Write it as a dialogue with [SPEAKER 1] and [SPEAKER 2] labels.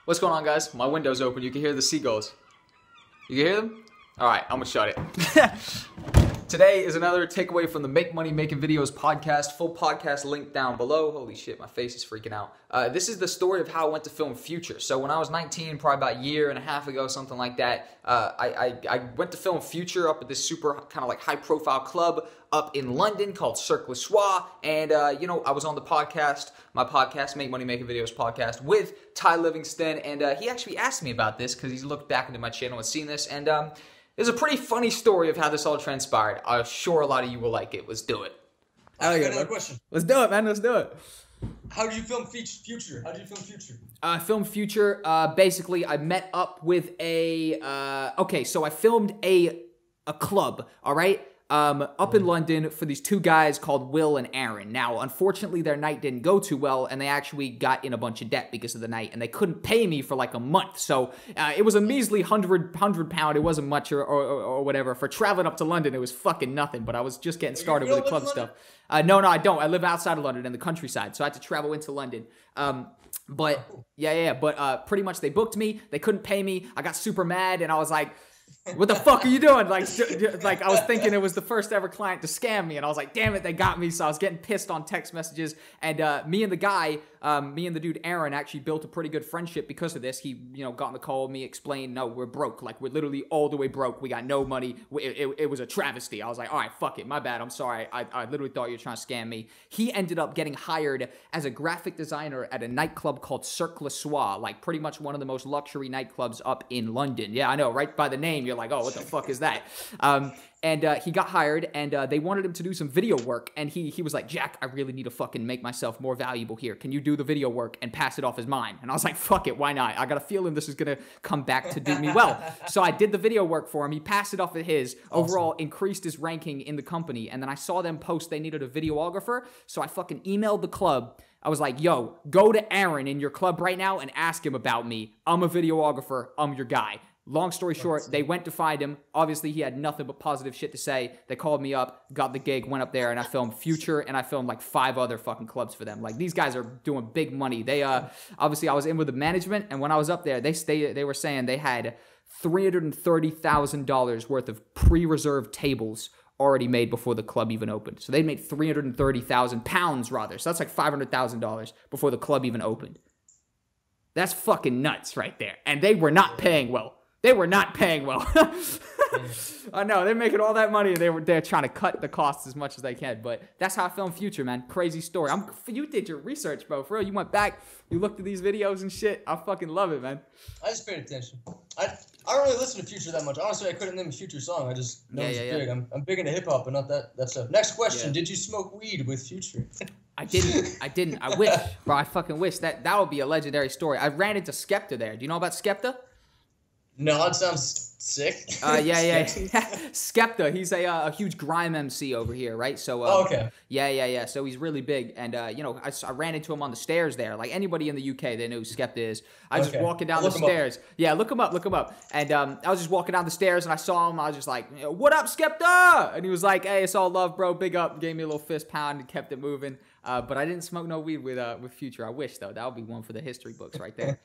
[SPEAKER 1] What's going on, guys? My window's open. You can hear the seagulls. You can hear them? Alright, I'm gonna shut it. Today is another takeaway from the Make Money Making Videos podcast. Full podcast link down below. Holy shit, my face is freaking out. This is the story of how I went to film Future. So when I was 19, probably about a year and a half ago, something like that, I went to film Future up at this super kind of like high profile club up in London called Cirque du Soleil. And, I was on the podcast, my podcast, Make Money Making Videos podcast, with Ty Livingston. And he actually asked me about this because he's looked back into my channel and seen this. And there's a pretty funny story of how this all transpired. I'm sure a lot of you will like it. Let's do it.
[SPEAKER 2] I got another question.
[SPEAKER 1] Let's do it, man. Let's do it.
[SPEAKER 2] How do you film Future? How do you film Future?
[SPEAKER 1] Film Future, basically, I met up with a, so I filmed a club, all right? Up in London for these two guys called Will and Aaron. Now, unfortunately, their night didn't go too well, and they actually got in a bunch of debt because of the night, and they couldn't pay me for like a month. So it was a measly £100. It wasn't much or whatever. For traveling up to London, it was fucking nothing, but I was just getting started with the club stuff. No, I don't. I live outside of London in the countryside, so I had to travel into London. But pretty much they booked me. They couldn't pay me. I got super mad, and I was like, what the fuck are you doing? Like I was thinking it was the first ever client to scam me, and I was like, damn it, they got me. So I was getting pissed on text messages, and me and the dude Aaron actually built a pretty good friendship because of this. He, got on the call with me, explained, no, we're broke. Like, we're literally all the way broke. We got no money. It was a travesty. I was like, all right, fuck it. My bad. I'm sorry. I literally thought you were trying to scam me. He ended up getting hired as a graphic designer at a nightclub called Cirque du Soleil, like pretty much one of the most luxury nightclubs up in London. Yeah, I know, right by the name, you're like, oh, what the fuck is that? And he got hired, and they wanted him to do some video work, and he was like, Jack, I really need to fucking make myself more valuable here. Can you do the video work and pass it off as mine? And I was like, fuck it, why not? I got a feeling this is going to come back to do me well. So I did the video work for him. He passed it off as his. Overall, increased his ranking in the company. And then I saw them post they needed a videographer, so I fucking emailed the club. I was like, yo, go to Aaron in your club right now and ask him about me. I'm a videographer. I'm your guy. Long story short, they went to find him. Obviously, he had nothing but positive shit to say. They called me up, got the gig, went up there, and I filmed Future, and I filmed like 5 other fucking clubs for them. Like, these guys are doing big money. They, obviously, I was in with the management, and when I was up there, they were saying they had $330,000 worth of pre-reserved tables already made before the club even opened. So they made 330,000 pounds, rather. So that's like $500,000 before the club even opened. That's fucking nuts right there. And they were not paying well. They were not paying well. I know, they're making all that money, and they're trying to cut the costs as much as they can. But that's how I filmed Future, man. Crazy story. You did your research, bro. For real, you went back, you looked at these videos and shit. I fucking love it, man.
[SPEAKER 2] I just paid attention. I don't really listen to Future that much. Honestly, I couldn't name a Future song. I just know it's big. I'm big into hip hop, but not that stuff. Next question: Did you smoke weed with Future?
[SPEAKER 1] I didn't. I wish, bro. I fucking wish. That would be a legendary story. I ran into Skepta there. Do you know about Skepta?
[SPEAKER 2] No, it sounds sick.
[SPEAKER 1] Yeah. Skepta, he's a huge grime MC over here, right? So,
[SPEAKER 2] okay.
[SPEAKER 1] Yeah. So he's really big, and I ran into him on the stairs there. Like anybody in the UK, they know who Skepta is. I was just walking down the stairs. Yeah, look him up. And I was just walking down the stairs, and I saw him. I was just like, "What up, Skepta?" And he was like, "Hey, it's all love, bro. Big up." Gave me a little fist pound and kept it moving. But I didn't smoke no weed with Future. I wish though. That would be one for the history books right there.